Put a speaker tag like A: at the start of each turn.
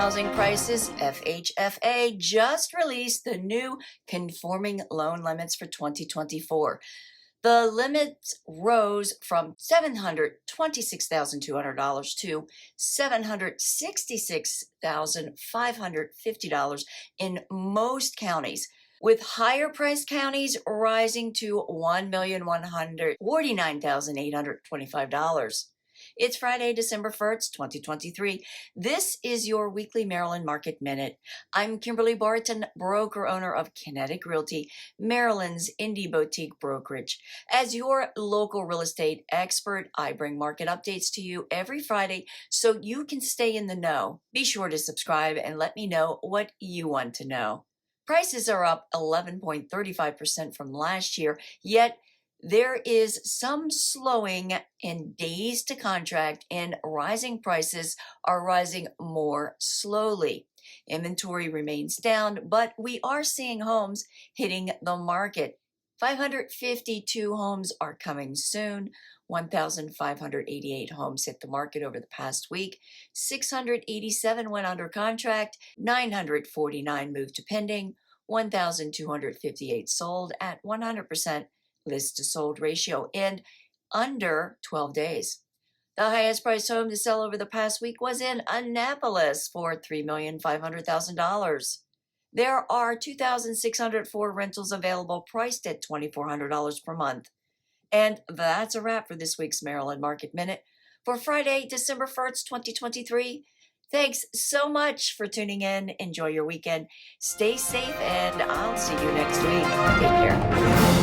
A: housing prices, FHFA just released the new conforming loan limits for 2024. The limits rose from $726,200 to $766,550 in most counties, with higher priced counties rising to $1,149,825. It's Friday, December 1st, 2023. This is your weekly Maryland Market Minute. I'm Kimberly Barton, broker owner of Kinetic Realty, Maryland's indie boutique brokerage. As your local real estate expert, I bring market updates to you every Friday so you can stay in the know. Be sure to subscribe and let me know what you want to know. Prices are up 11.35% from last year, yet there is some slowing in days to contract, and rising prices are rising more slowly. Inventory remains down, but we are seeing homes hitting the market. 552 homes are coming soon. 1,588 homes hit the market over the past week. 687 went under contract. 949 moved to pending. 1,258 sold at 100% list to sold ratio in under 12 days. The highest priced home to sell over the past week was in Annapolis for $3,500,000. There are 2,604 rentals available priced at $2,400 per month. And that's a wrap for this week's Maryland Market Minute for Friday, December 1st, 2023. Thanks so much for tuning in. Enjoy your weekend. Stay safe, and I'll see you next week. Take care.